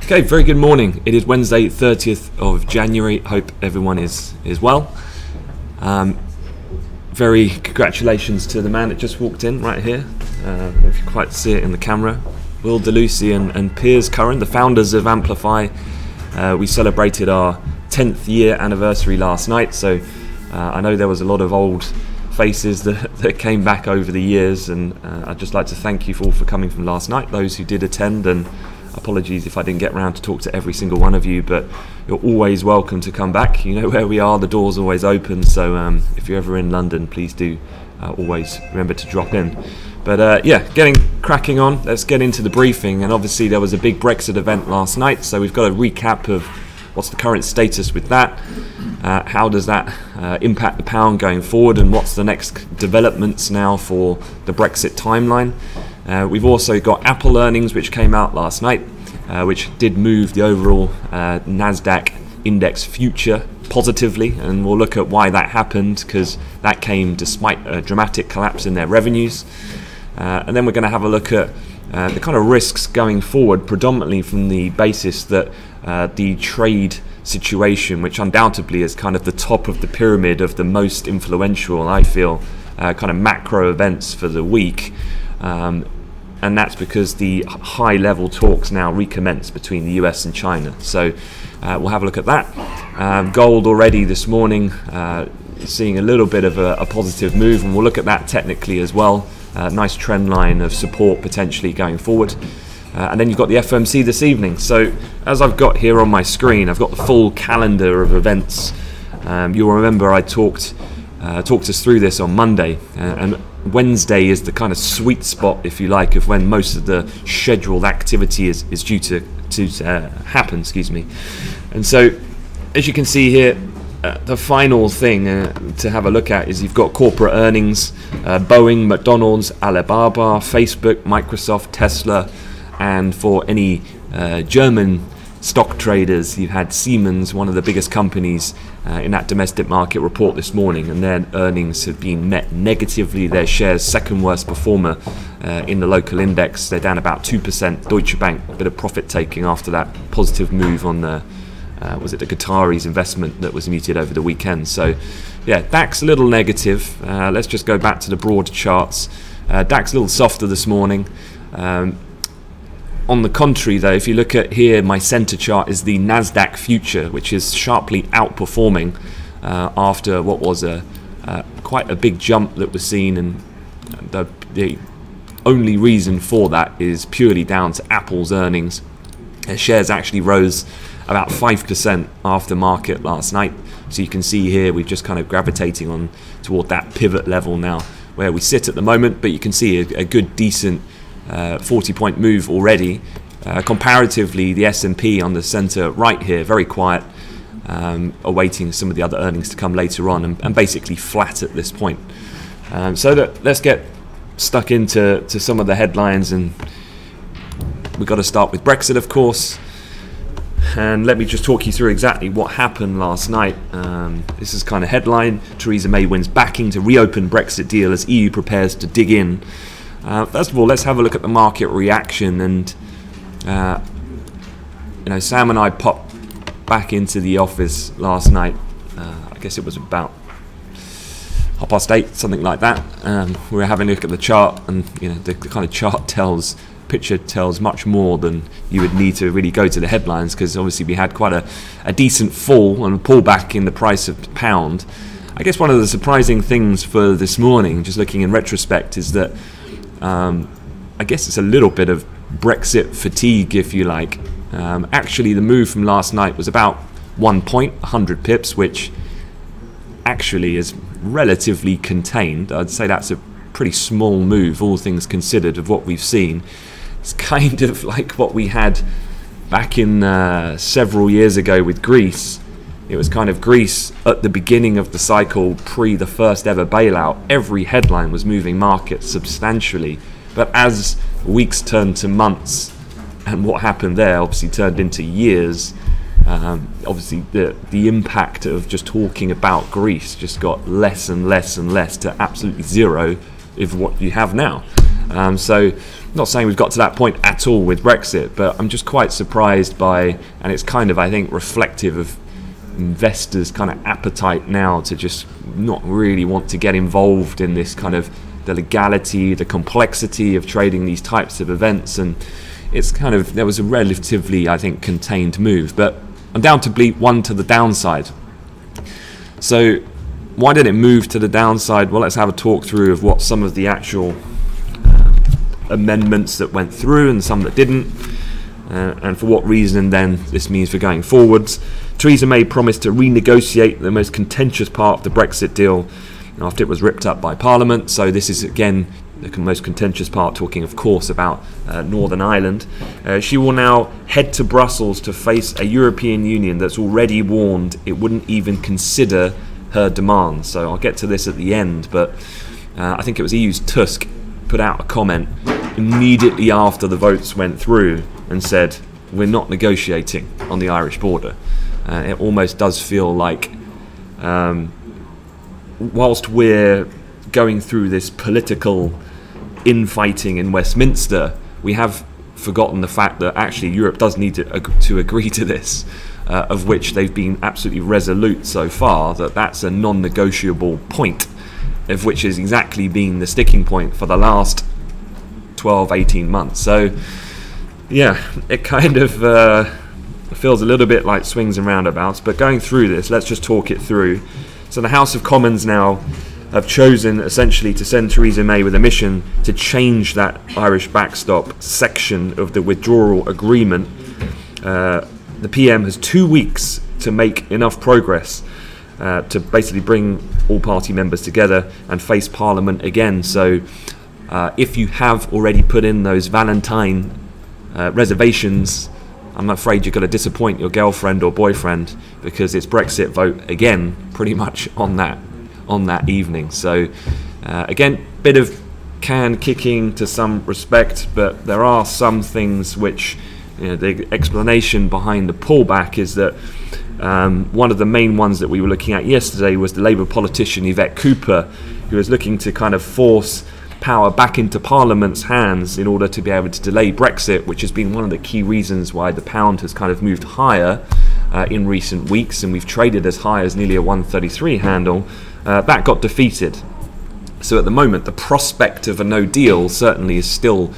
Okay, very good morning. It is Wednesday, 30th of January. Hope everyone is well. Very congratulations to the man that just walked in right here. If you quite see it in the camera. Will DeLucy and Piers Curran, the founders of Amplify. We celebrated our 10th year anniversary last night, so I know there was a lot of old faces that came back over the years, and I'd just like to thank you all for coming from last night, those who did attend, and apologies if I didn't get around to talk to every single one of you, but you're always welcome to come back. You know where we are, the door's always open, so if you're ever in London, please do always remember to drop in. But yeah, getting cracking on, let's get into the briefing. And obviously there was a big Brexit event last night, so we've got a recap of what's the current status with that, how does that impact the pound going forward, and what's the next developments now for the Brexit timeline. We've also got Apple earnings, which came out last night, which did move the overall Nasdaq index future positively, and we'll look at why that happened, because that came despite a dramatic collapse in their revenues. And then we're going to have a look at the kind of risks going forward, predominantly from the basis that the trade situation, which undoubtedly is kind of the top of the pyramid of the most influential, I feel, kind of macro events for the week. And that's because the high-level talks now recommence between the US and China. So we'll have a look at that. Gold already this morning seeing a little bit of a positive move, and we'll look at that technically as well. Nice trend line of support potentially going forward. And then you've got the FOMC this evening. So as I've got here on my screen, I've got the full calendar of events. You'll remember I talked us through this on Monday, and Wednesday is the kind of sweet spot, if you like, of when most of the scheduled activity is due to happen. Excuse me. And so, as you can see here, the final thing to have a look at is you've got corporate earnings: Boeing, McDonald's, Alibaba, Facebook, Microsoft, Tesla, and for any German stock traders, you've had Siemens, one of the biggest companies in that domestic market, report this morning, and their earnings have been met negatively. Their shares second worst performer in the local index. They're down about 2%. Deutsche Bank, a bit of profit taking after that positive move on the was it the Qataris investment that was muted over the weekend. So yeah, DAX a little negative. Let's just go back to the broad charts. DAX a little softer this morning. On the contrary, though, if you look at here, my center chart is the Nasdaq future, which is sharply outperforming after what was quite a big jump that was seen, and the only reason for that is purely down to Apple's earnings. Their shares actually rose about 5% after market last night, so you can see here we're just kind of gravitating on toward that pivot level now where we sit at the moment, but you can see a good decent 40-point move already. Comparatively, the S&P on the center right here, very quiet, awaiting some of the other earnings to come later on, and basically flat at this point. Let's get stuck into some of the headlines, and we've got to start with Brexit, of course. And let me just talk you through exactly what happened last night. This is kind of headline: Theresa May wins backing to reopen Brexit deal as EU prepares to dig in. First of all, let's have a look at the market reaction. And you know, Sam and I popped back into the office last night. I guess it was about 8:30, something like that. We were having a look at the chart, and you know, the kind of chart picture tells much more than you would need to really go to the headlines, because obviously we had quite a decent fall and pullback in the price of the pound. I guess one of the surprising things for this morning, just looking in retrospect, is that I guess it's a little bit of Brexit fatigue, if you like. Actually, the move from last night was about 1 point, 100 pips, which actually is relatively contained. I'd say that's a pretty small move, all things considered, of what we've seen. It's kind of like what we had back in several years ago with Greece. It was kind of Greece at the beginning of the cycle, pre the first ever bailout. Every headline was moving markets substantially. But as weeks turned to months, and what happened there obviously turned into years, obviously the impact of just talking about Greece just got less and less and less to absolutely zero of what you have now. So not saying we've got to that point at all with Brexit, but I'm just quite surprised by, and it's kind of, I think, reflective of investors' kind of appetite now to just not really want to get involved in this kind of the legality, the complexity of trading these types of events. And it's kind of, there was a relatively, I think, contained move. But undoubtedly one to the downside. So why did it move to the downside? Well, let's have a talk through of what some of the actual amendments that went through and some that didn't, and for what reason then this means for going forwards. Theresa May promised to renegotiate the most contentious part of the Brexit deal after it was ripped up by Parliament. So this is again the most contentious part, talking of course about Northern Ireland. She will now head to Brussels to face a European Union that's already warned it wouldn't even consider her demands. So I'll get to this at the end, but I think it was EU's Tusk put out a comment immediately after the votes went through and said, we're not negotiating on the Irish border. It almost does feel like whilst we're going through this political infighting in Westminster, we have forgotten the fact that actually Europe does need to agree to this, of which they've been absolutely resolute so far, that's a non-negotiable point, of which has exactly been the sticking point for the last 12-18 months. So yeah, it kind of feels a little bit like swings and roundabouts. But going through this, let's just talk it through. So the House of Commons now have chosen essentially to send Theresa May with a mission to change that Irish backstop section of the withdrawal agreement. The PM has 2 weeks to make enough progress to basically bring all party members together and face Parliament again. So if you have already put in those Valentine reservations, I'm afraid you're going to disappoint your girlfriend or boyfriend, because it's Brexit vote again pretty much on that evening. So again, bit of can kicking to some respect, but there are some things which, you know, the explanation behind the pullback is that one of the main ones that we were looking at yesterday was the Labour politician Yvette Cooper, who was looking to kind of force power back into Parliament's hands in order to be able to delay Brexit, which has been one of the key reasons why the pound has kind of moved higher in recent weeks, and we've traded as high as nearly a 133 handle. That got defeated. So at the moment, the prospect of a no deal certainly is still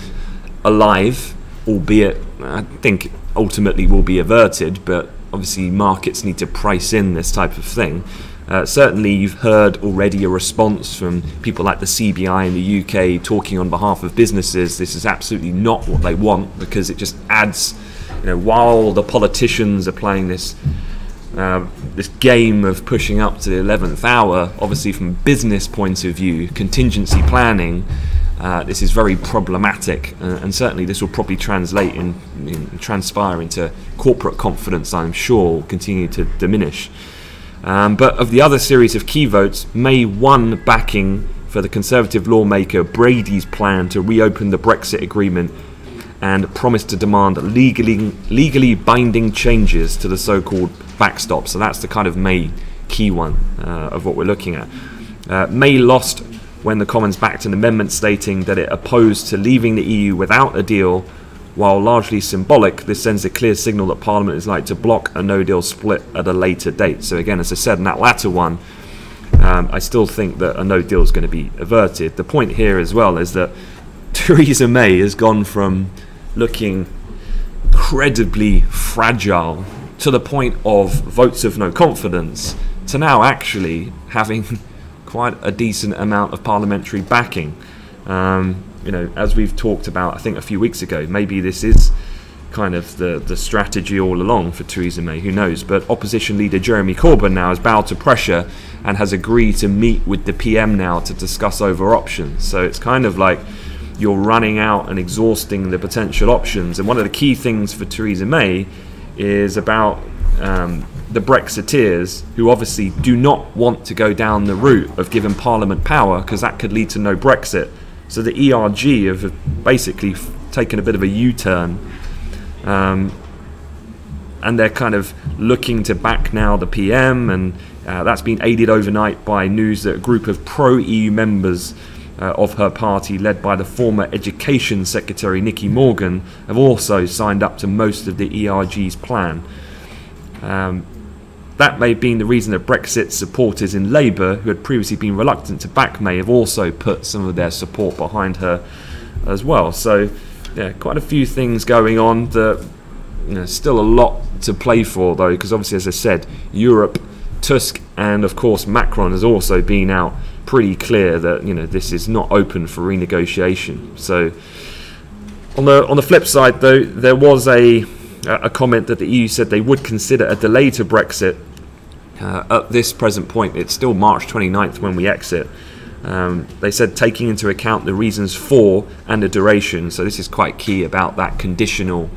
alive, albeit I think ultimately will be averted, but obviously markets need to price in this type of thing. Certainly you've heard already a response from people like the CBI in the UK talking on behalf of businesses. This is absolutely not what they want, because it just adds, you know, while the politicians are playing this this game of pushing up to the 11th hour, obviously from a business point of view, contingency planning, this is very problematic, and certainly this will probably translate transpire into corporate confidence, I'm sure, will continue to diminish. But of the other series of key votes, May won backing for the Conservative lawmaker Brady's plan to reopen the Brexit agreement and promised to demand legally binding changes to the so-called backstop. So that's the kind of May key one of what we're looking at. May lost when the Commons backed an amendment stating that it opposed to leaving the EU without a deal. While largely symbolic, this sends a clear signal that Parliament is likely to block a no-deal split at a later date. So again, as I said in that latter one, I still think that a no-deal is going to be averted. The point here as well is that Theresa May has gone from looking incredibly fragile to the point of votes of no confidence to now actually having quite a decent amount of parliamentary backing. You know, as we've talked about, I think a few weeks ago, maybe this is kind of the strategy all along for Theresa May, who knows. But opposition leader Jeremy Corbyn now has bowed to pressure and has agreed to meet with the PM now to discuss over options. So it's kind of like you're running out and exhausting the potential options. And one of the key things for Theresa May is about the Brexiteers, who obviously do not want to go down the route of giving Parliament power, because that could lead to no Brexit. So the ERG have basically taken a bit of a U-turn, and they're kind of looking to back now the PM, and that's been aided overnight by news that a group of pro-EU members of her party, led by the former Education Secretary Nicky Morgan, have also signed up to most of the ERG's plan. That may have been the reason that Brexit supporters in Labour, who had previously been reluctant to back May, have also put some of their support behind her as well. So, yeah, quite a few things going on. Still a lot to play for, though, because obviously, as I said, Europe, Tusk, and of course Macron has also been out pretty clear that this is not open for renegotiation. So, on the flip side, though, there was a comment that the EU said they would consider a delay to Brexit. At this present point, it's still March 29th when we exit. They said taking into account the reasons for and the duration. So this is quite key about that conditional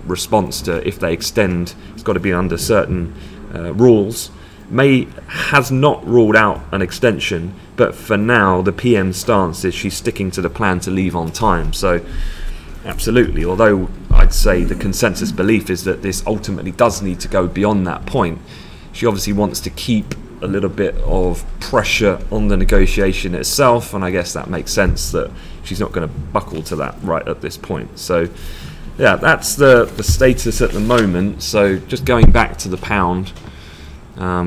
response to if they extend. It's got to be under certain rules. May has not ruled out an extension, but for now the PM's stance is she's sticking to the plan to leave on time. So absolutely, although I'd say the consensus belief is that this ultimately does need to go beyond that point, she obviously wants to keep a little bit of pressure on the negotiation itself, and I guess that makes sense that she's not going to buckle to that right at this point. So yeah, that's the status at the moment. So just going back to the pound,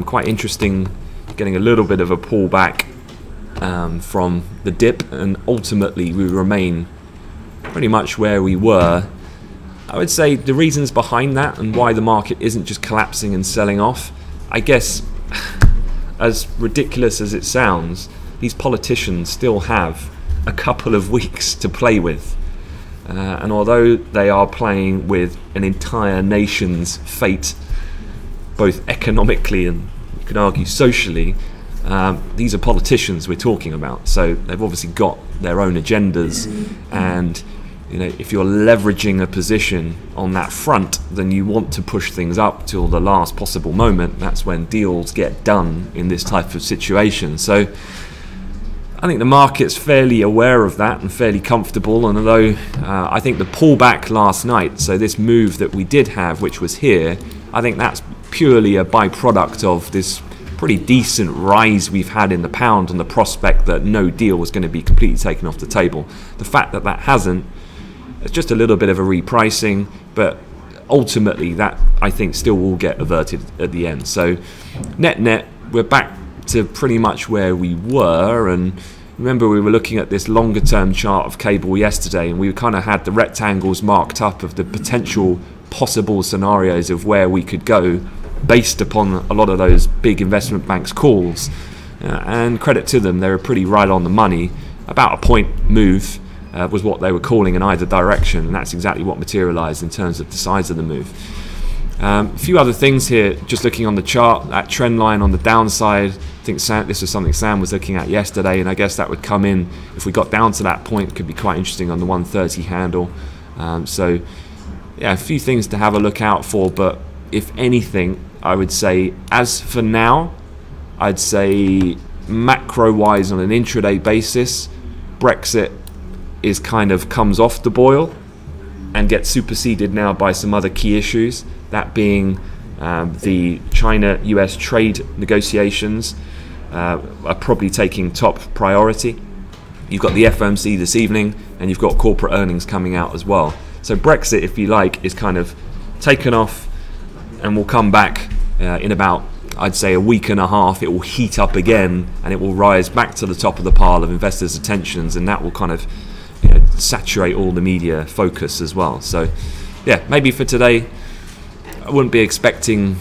quite interesting getting a little bit of a pullback from the dip, and ultimately we remain pretty much where we were. I would say the reasons behind that and why the market isn't just collapsing and selling off, I guess, as ridiculous as it sounds, these politicians still have a couple of weeks to play with. And although they are playing with an entire nation's fate, both economically and you could argue socially, these are politicians we're talking about. So they've obviously got their own agendas, and if you're leveraging a position on that front, then you want to push things up till the last possible moment. That's when deals get done in this type of situation. So I think the market's fairly aware of that and fairly comfortable. And although I think the pullback last night, so this move that we did have, which was here, I think that's purely a byproduct of this pretty decent rise we've had in the pound and the prospect that no deal was going to be completely taken off the table. The fact that that hasn't, it's just a little bit of a repricing, but ultimately that I think still will get averted at the end. So net, we're back to pretty much where we were. And remember, we were looking at this longer term chart of cable yesterday, and we kind of had the rectangles marked up of the potential possible scenarios of where we could go based upon a lot of those big investment banks' calls. And credit to them, they were pretty right on the money. About a point move was what they were calling in either direction, and that's exactly what materialized in terms of the size of the move. A few other things here, just looking on the chart, that trend line on the downside, I think this was something Sam was looking at yesterday, and I guess that would come in if we got down to that point. Could be quite interesting on the 130 handle. So yeah, a few things to have a look out for, but if anything, I would say, as for now, I'd say macro-wise on an intraday basis, Brexit is kind of comes off the boil and gets superseded now by some other key issues, that being the China-US trade negotiations are probably taking top priority. You've got the FOMC this evening, and you've got corporate earnings coming out as well. So Brexit, if you like, is kind of taken off and will come back in about, I'd say, a week and a half. It will heat up again and it will rise back to the top of the pile of investors' attentions, and that will kind of saturate all the media focus as well. So yeah, maybe for today I wouldn't be expecting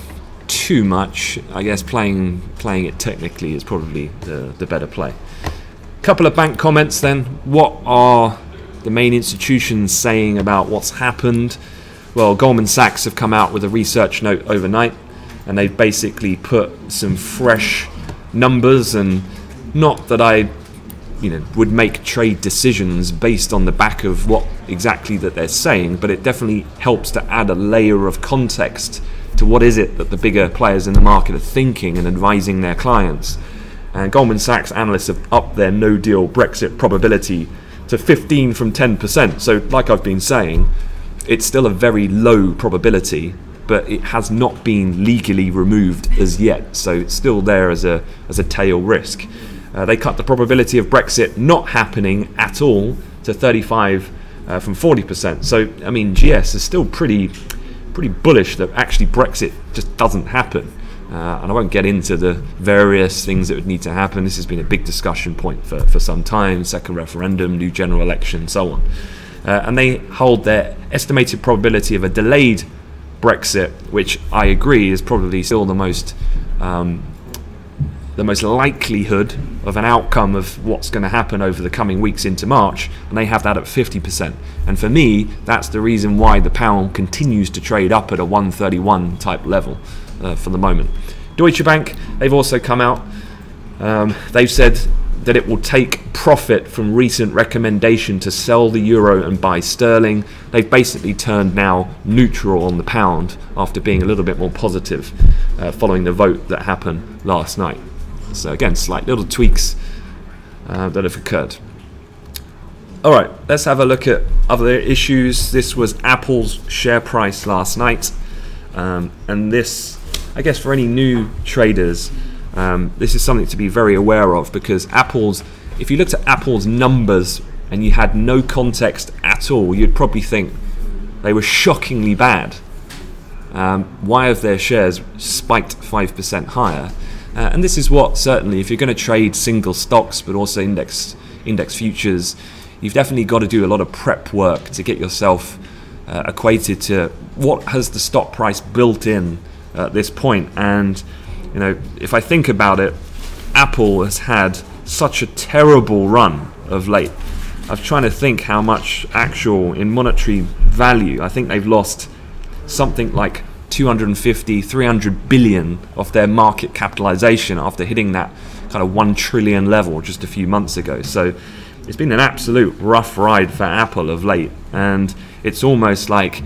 too much. I guess playing it technically is probably the better play. Couple of bank comments then. What are the main institutions saying about what's happened? Well, Goldman Sachs have come out with a research note overnight, and they've basically put some fresh numbers, and not that I would make trade decisions based on the back of what exactly that they're saying, but it definitely helps to add a layer of context to what is it that the bigger players in the market are thinking and advising their clients. And Goldman Sachs analysts have upped their no-deal Brexit probability to 15 from 10%. So like I've been saying, it's still a very low probability, but it has not been legally removed as yet. So it's still there as a tail risk. They cut the probability of Brexit not happening at all to 35 from 40%. So, I mean, GS is still pretty bullish that actually Brexit just doesn't happen. And I won't get into the various things that would need to happen. This has been a big discussion point for some time. Second referendum, new general election, so on. And they hold their estimated probability of a delayed Brexit, which I agree is probably still the most likelihood of an outcome of what's going to happen over the coming weeks into March, and they have that at 50%. And for me, that's the reason why the pound continues to trade up at a 131 type level for the moment. Deutsche Bank, they've also come out. They've said that it will take profit from recent recommendation to sell the euro and buy sterling. They've basically turned now neutral on the pound after being a little bit more positive following the vote that happened last night. So again, slight little tweaks that have occurred. All right, let's have a look at other issues. This was Apple's share price last night. And this, I guess for any new traders, this is something to be very aware of, because if you looked at Apple's numbers and you had no context at all, you'd probably think they were shockingly bad. Why have their shares spiked 5% higher? And this is what, certainly, if you're going to trade single stocks but also index futures, you've definitely got to do a lot of prep work to get yourself equated to what has the stock price built in at this point. And you know, if I think about it, Apple has had such a terrible run of late. I was trying to think how much actual in monetary value. I think they've lost something like 250, 300 billion of their market capitalization after hitting that kind of 1 trillion level just a few months ago. So it's been an absolute rough ride for Apple of late, and it's almost like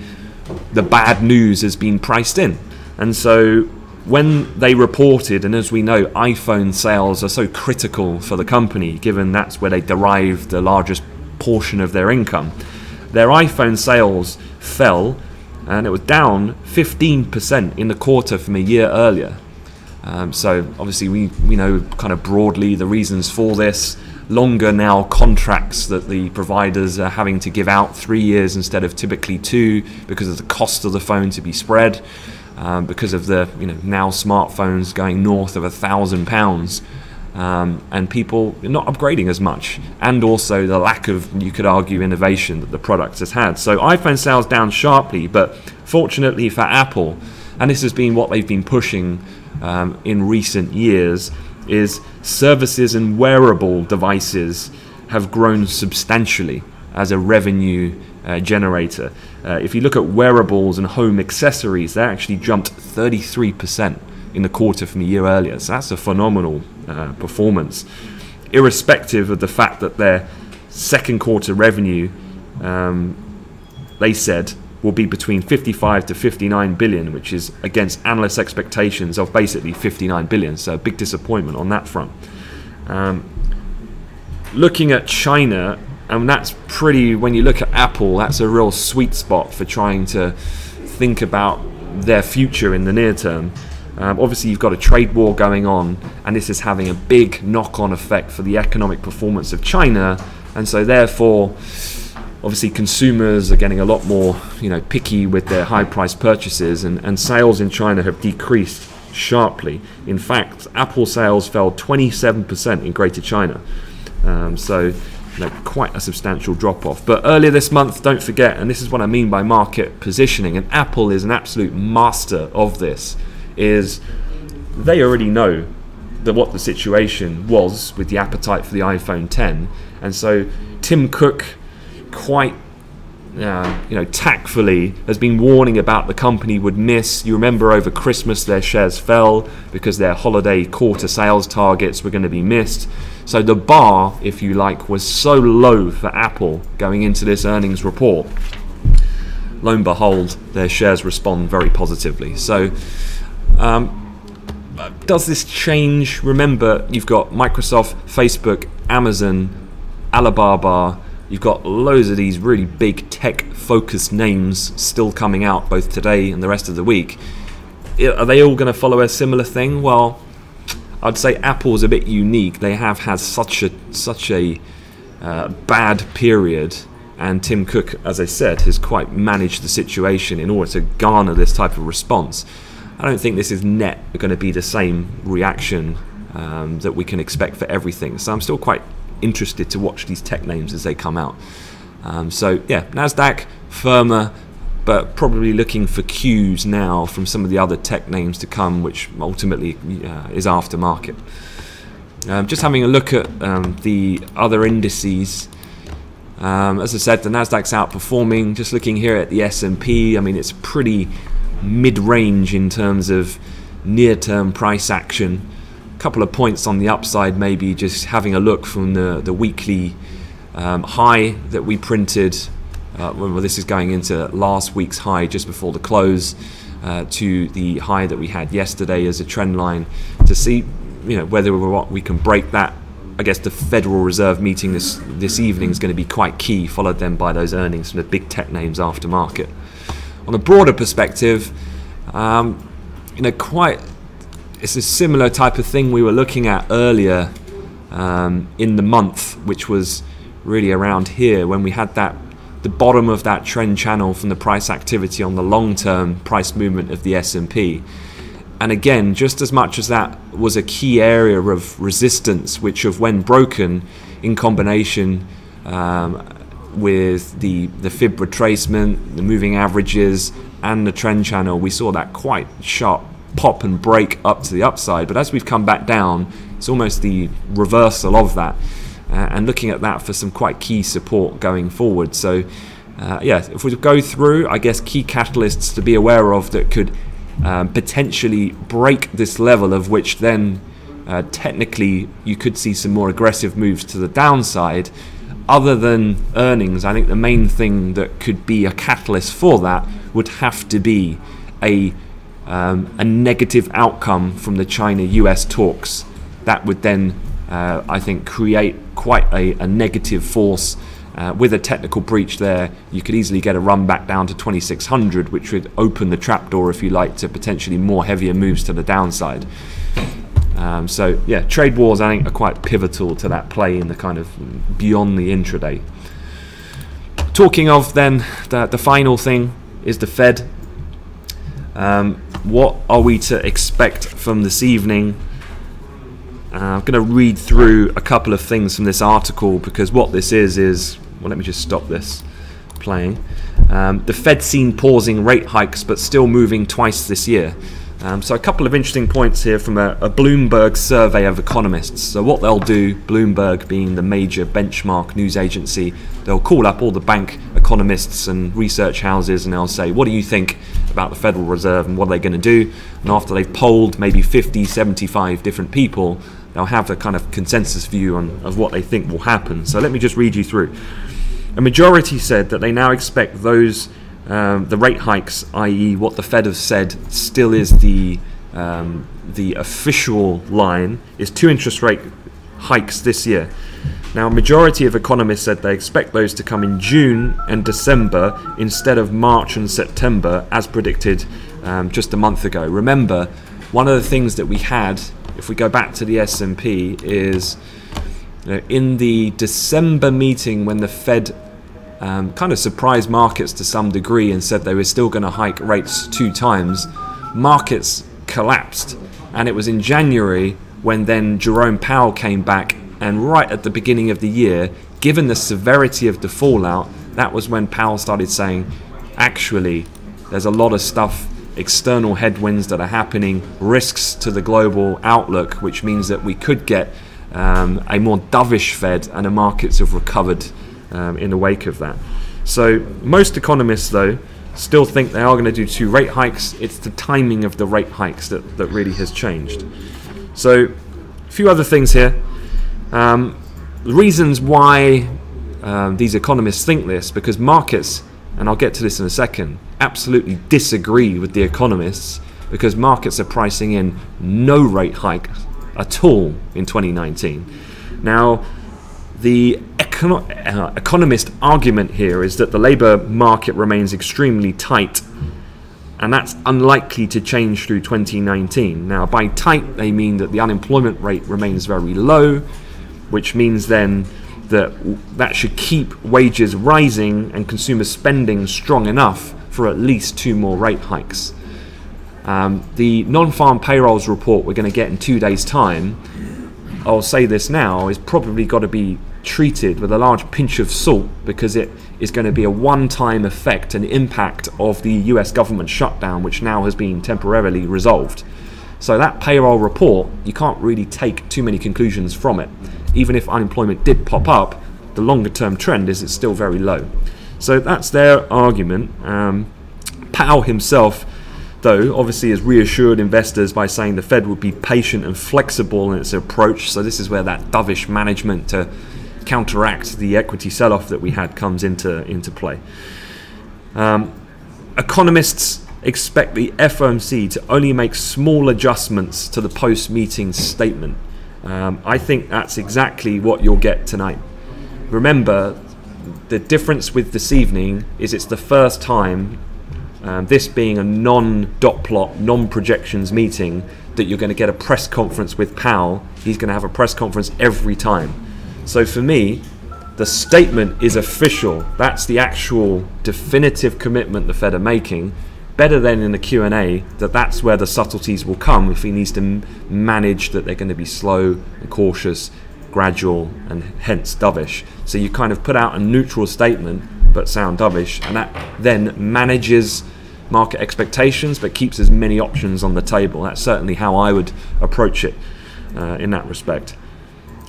the bad news has been priced in. And so when they reported, and as we know, iPhone sales are so critical for the company, given that's where they derive the largest portion of their income, their iPhone sales fell, and it was down 15% in the quarter from a year earlier. So obviously we know kind of broadly the reasons for this. Longer now contracts that the providers are having to give out, 3 years instead of typically 2, because of the cost of the phone to be spread, because of the now smartphones going north of £1,000, and people not upgrading as much, and also the lack of, you could argue, innovation that the product has had. So iPhone sales down sharply, but fortunately for Apple, and this has been what they've been pushing in recent years, is services and wearable devices have grown substantially as a revenue generator. If you look at wearables and home accessories, they actually jumped 33% in the quarter from a year earlier. So that's a phenomenal performance, irrespective of the fact that their second quarter revenue, they said, will be between 55 to 59 billion, which is against analyst expectations of basically 59 billion. So a big disappointment on that front. Looking at China, and that's pretty, when you look at Apple, that's a real sweet spot for trying to think about their future in the near term. Obviously you've got a trade war going on, and this is having a big knock-on effect for the economic performance of China, and so therefore obviously consumers are getting a lot more picky with their high-priced purchases, and sales in China have decreased sharply. In fact, Apple sales fell 27% in Greater China, so quite a substantial drop-off. But earlier this month, don't forget, and this is what I mean by market positioning, and Apple is an absolute master of this, is they already know that what the situation was with the appetite for the iPhone 10, and so Tim Cook quite tactfully has been warning about the company would miss. You remember over Christmas their shares fell because their holiday quarter sales targets were going to be missed. So the bar, if you like, was so low for Apple going into this earnings report. Lo and behold, their shares respond very positively. So does this change? Remember, you've got Microsoft, Facebook, Amazon, Alibaba. You've got loads of these really big tech-focused names still coming out both today and the rest of the week. Are they all going to follow a similar thing? Well, I'd say Apple's a bit unique. They have had such a bad period, and Tim Cook, as I said, has quite managed the situation in order to garner this type of response. I don't think this is going to be the same reaction that we can expect for everything. So I'm still quite interested to watch these tech names as they come out. So yeah, Nasdaq firmer, but probably looking for cues now from some of the other tech names to come, which ultimately is aftermarket. Just having a look at the other indices. As I said, the Nasdaq's outperforming. Just looking here at the S&P, I mean, it's pretty mid-range in terms of near-term price action. A couple of points on the upside, maybe just having a look from the weekly high that we printed. Well, this is going into last week's high just before the close, to the high that we had yesterday as a trend line, to see whether we can break that. I guess the Federal Reserve meeting this evening is going to be quite key, followed then by those earnings from the big tech names after market. On a broader perspective, it's a similar type of thing we were looking at earlier in the month, which was really around here when we had the bottom of that trend channel from the price activity on the long-term price movement of the S&P. And again, just as much as that was a key area of resistance, which when broken in combination with the fib retracement, the moving averages, and the trend channel, we saw that quite sharp pop and break up to the upside. But as we've come back down, it's almost the reversal of that, and looking at that for some quite key support going forward. So yeah, if we go through, I guess, key catalysts to be aware of that could potentially break this level, of which then technically you could see some more aggressive moves to the downside. Other than earnings, I think the main thing that could be a catalyst for that would have to be a negative outcome from the China-US talks. That would then, I think, create quite a negative force. With a technical breach there, you could easily get a run back down to 2600, which would open the trapdoor, if you like, to potentially more heavier moves to the downside. So yeah, trade wars, I think, are quite pivotal to that play in the kind of beyond the intraday. Talking of then, the final thing is the Fed. What are we to expect from this evening? I'm going to read through a couple of things from this article, because what this is, well, let me just stop this playing. The Fed seen pausing rate hikes but still moving twice this year. So a couple of interesting points here from a Bloomberg survey of economists. So what they'll do, Bloomberg being the major benchmark news agency, they'll call up all the bank economists and research houses, and they'll say, what do you think about the Federal Reserve and what are they going to do? And after they've polled maybe 50, 75 different people, they'll have a kind of consensus view of what they think will happen. So let me just read you through. A majority said that they now expect those the rate hikes, i.e. what the Fed have said still is the official line, is 2 interest rate hikes this year. Now, a majority of economists said they expect those to come in June and December instead of March and September, as predicted just a month ago. Remember, one of the things that we had, if we go back to the S&P, is in the December meeting when the Fed kind of surprised markets to some degree and said they were still going to hike rates 2 times, markets collapsed. And it was in January when then Jerome Powell came back, and right at the beginning of the year, given the severity of the fallout, that was when Powell started saying, actually, there's a lot of stuff, external headwinds that are happening, risks to the global outlook, which means that we could get a more dovish Fed, and the markets have recovered in the wake of that. So most economists, though, still think they are going to do 2 rate hikes. It's the timing of the rate hikes that really has changed. So a few other things here. The reasons why these economists think this, because markets, and I'll get to this in a second, absolutely disagree with the economists, because markets are pricing in no rate hike at all in 2019. Now, the economist argument here is that the labour market remains extremely tight, and that's unlikely to change through 2019. Now, by tight, they mean that the unemployment rate remains very low, which means then that should keep wages rising and consumer spending strong enough for at least 2 more rate hikes. The non-farm payrolls report we're going to get in 2 days' time, I'll say this now, is probably got to be treated with a large pinch of salt, because it is going to be a one-time effect and impact of the US government shutdown, which now has been temporarily resolved. So that payroll report, you can't really take too many conclusions from it. Even if unemployment did pop up, the longer term trend is it's still very low. So that's their argument. Powell himself, though, obviously has reassured investors by saying the Fed would be patient and flexible in its approach. So this is where that dovish management to counteract the equity sell-off that we had comes into play. Economists expect the FOMC to only make small adjustments to the post-meeting statement. I think that's exactly what you'll get tonight. Remember, the difference with this evening is it's the first time, this being a non-dot plot, non-projections meeting, that you're going to get a press conference with Powell. He's going to have a press conference every time. So for me, the statement is official. That's the actual definitive commitment the Fed are making. Better than in the Q&A, that's where the subtleties will come if he needs to manage that they're going to be slow and cautious, gradual, and hence dovish. So you kind of put out a neutral statement but sound dovish, and that then manages market expectations but keeps as many options on the table. That's certainly how I would approach it in that respect.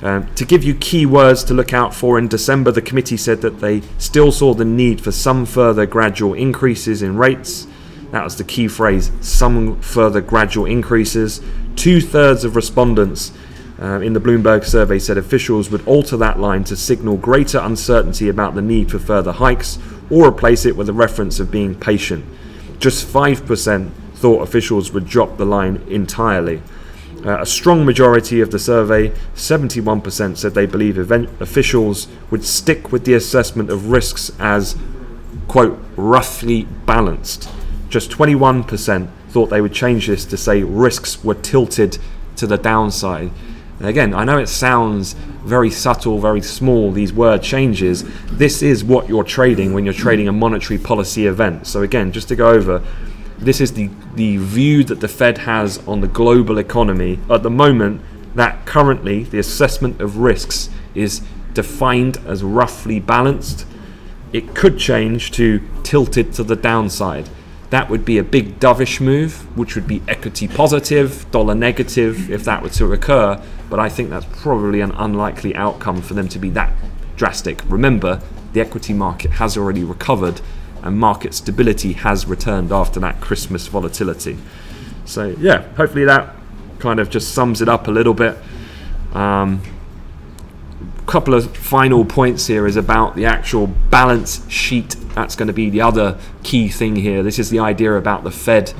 To give you key words to look out for, in December the committee said that they still saw the need for some further gradual increases in rates. That was the key phrase, some further gradual increases. 2/3 of respondents in the Bloomberg survey said officials would alter that line to signal greater uncertainty about the need for further hikes, or replace it with a reference of being patient. Just 5% thought officials would drop the line entirely. A strong majority of the survey, 71%, said they believe officials would stick with the assessment of risks as, quote, roughly balanced. Just 21% thought they would change this to say risks were tilted to the downside. And again, I know it sounds very subtle, very small, these word changes. This is what you're trading when you're trading a monetary policy event. So again, just to go over, this is the view that the Fed has on the global economy at the moment, that currently the assessment of risks is defined as roughly balanced. It could change to tilted to the downside. That would be a big dovish move, which would be equity positive, dollar negative if that were to occur, but I think that's probably an unlikely outcome for them to be that drastic. Remember, the equity market has already recovered and market stability has returned after that Christmas volatility. So yeah, hopefully that kind of just sums it up a little bit. Couple of final points here is about the actual balance sheet. That's going to be the other key thing here. This is the idea about the Fed,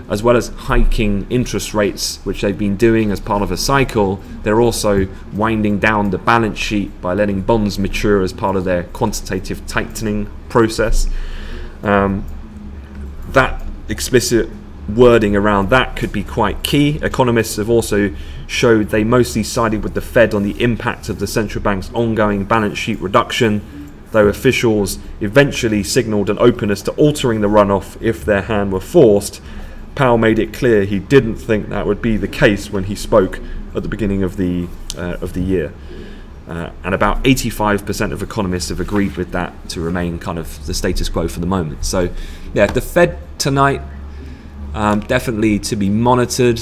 as well as hiking interest rates, which they've been doing as part of a cycle. They're also winding down the balance sheet by letting bonds mature as part of their quantitative tightening process. That explicit wording around that could be quite key. Economists have also showed they mostly sided with the Fed on the impact of the central bank's ongoing balance sheet reduction, though officials eventually signaled an openness to altering the runoff if their hand were forced. Powell made it clear he didn't think that would be the case when he spoke at the beginning of the year. And about 85% of economists have agreed with that to remain kind of the status quo for the moment. So yeah, the Fed tonight, definitely to be monitored.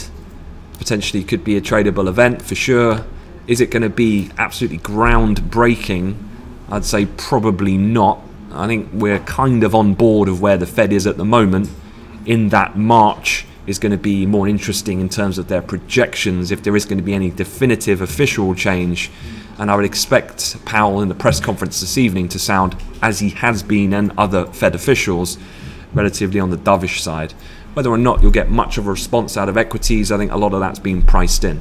Potentially could be a tradable event for sure. Is it going to be absolutely groundbreaking? I'd say probably not. I think we're kind of on board of where the Fed is at the moment, in that March is going to be more interesting in terms of their projections, if there is going to be any definitive official change. And I would expect Powell in the press conference this evening to sound, as he has been and other Fed officials, relatively on the dovish side. Whether or not you'll get much of a response out of equities, I think a lot of that's been priced in.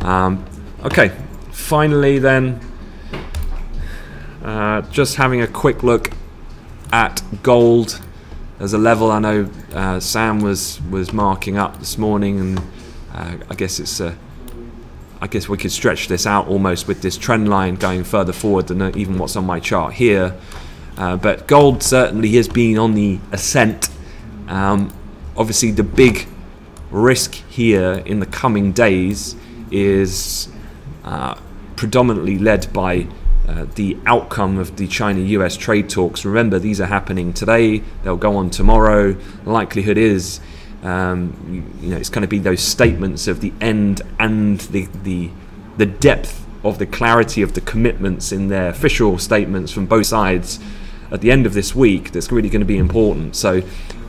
Okay, finally then, just having a quick look at gold. as a level. I know Sam was marking up this morning, and I guess it's I guess we could stretch this out almost with this trend line going further forward than even what's on my chart here. But gold certainly has been on the ascent. Obviously the big risk here in the coming days is predominantly led by the outcome of the China-US trade talks. Remember, these are happening today, they'll go on tomorrow. The likelihood is it's going to be those statements of the end and the depth of the clarity of the commitments in their official statements from both sides at the end of this week that's really going to be important. So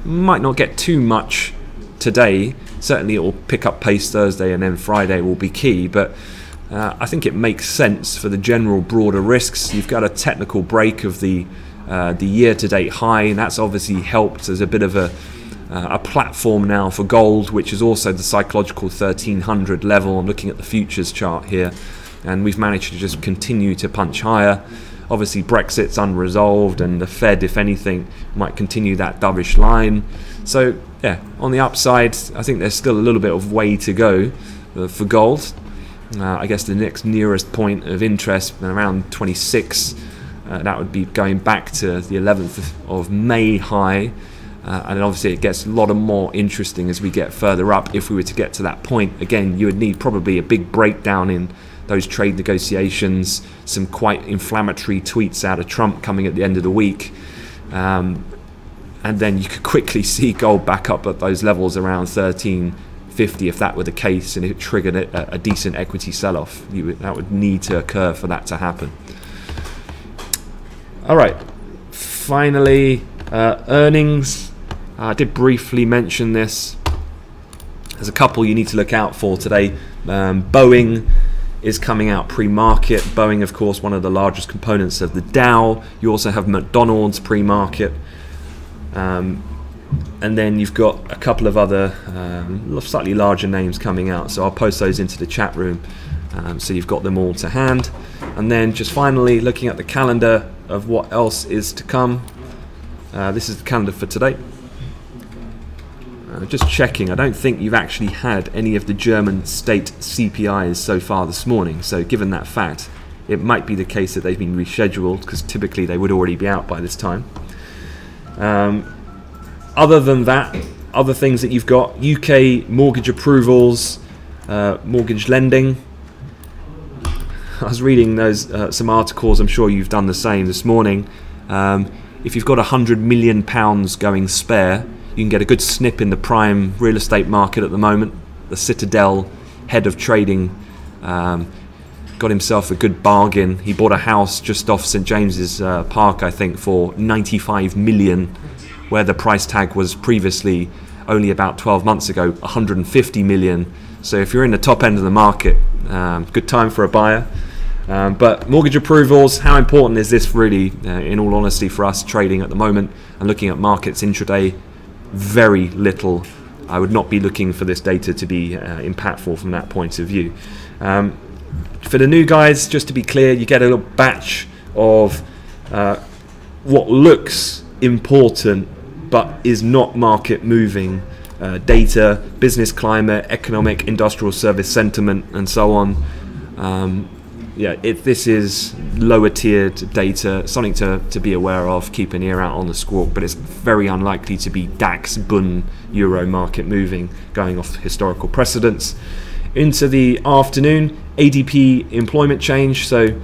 might not get too much today. Certainly it will pick up pace Thursday, and then Friday will be key, but I think it makes sense for the general broader risks. You've got a technical break of the year-to-date high, and that's obviously helped as a bit of a platform now for gold, which is also the psychological 1300 level. I'm looking at the futures chart here, and we've managed to just continue to punch higher. Obviously Brexit's unresolved, and the Fed, if anything, might continue that dovish line. So yeah, on the upside, I think there's still a little bit of way to go for gold. I guess the next nearest point of interest around 26, that would be going back to the 11th of May high, and obviously it gets a lot more interesting as we get further up. If we were to get to that point, again, you would need probably a big breakdown in those trade negotiations, some quite inflammatory tweets out of Trump coming at the end of the week, and then you could quickly see gold back up at those levels around 1350 if that were the case, and it triggered a decent equity sell-off. That would need to occur for that to happen. All right, finally, earnings. I did briefly mention this. There's a couple you need to look out for today. Boeing is coming out pre-market. Boeing, of course, one of the largest components of the Dow. You also have McDonald's pre-market. And then you've got a couple of other slightly larger names coming out, so I'll post those into the chat room so you've got them all to hand. And then just finally looking at the calendar of what else is to come. This is the calendar for today. Just checking, I don't think you've actually had any of the German state CPIs so far this morning, so given that fact, it might be the case that they've been rescheduled, because typically they would already be out by this time. Other than that, other things that you've got: UK mortgage approvals, mortgage lending. I was reading those some articles, I'm sure you've done the same this morning. If you've got £100 million going spare, you can get a good snip in the prime real estate market at the moment. The Citadel head of trading got himself a good bargain. He bought a house just off St James's Park, I think, for 95 million, where the price tag was previously, only about 12 months ago, 150 million. So if you're in the top end of the market, good time for a buyer. But mortgage approvals, how important is this really, in all honesty, for us trading at the moment and looking at markets intraday? Very little. I would not be looking for this data to be impactful from that point of view. For the new guys, just to be clear, you get a little batch of what looks important but is not market moving data, business climate, economic, industrial service sentiment, and so on. This is lower tiered data, something to be aware of, keep an ear out on the squawk, but it's very unlikely to be DAX, Bund, Euro market moving, going off historical precedents. Into the afternoon, ADP employment change. So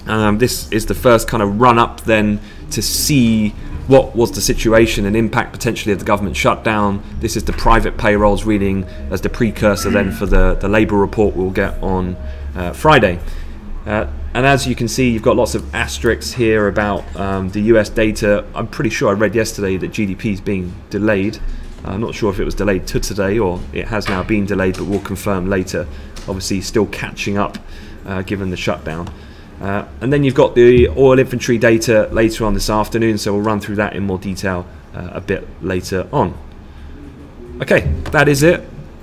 this is the first kind of run up then to see what was the situation and impact potentially of the government shutdown. This is the private payrolls reading as the precursor then for the labour report we'll get on Friday. And as you can see, you've got lots of asterisks here about the US data. I'm pretty sure I read yesterday that GDP is being delayed. I'm not sure if it was delayed to today or it has now been delayed, but we'll confirm later. Obviously still catching up given the shutdown. And then you've got the oil inventory data later on this afternoon, so we'll run through that in more detail a bit later on. Okay, that is it.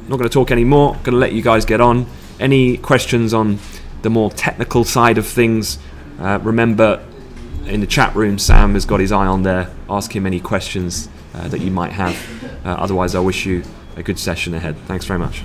Not going to talk anymore. Going to let you guys get on. Any questions on the more technical side of things, remember in the chat room Sam has got his eye on there. Ask him any questions that you might have. Otherwise, I wish you a good session ahead. Thanks very much.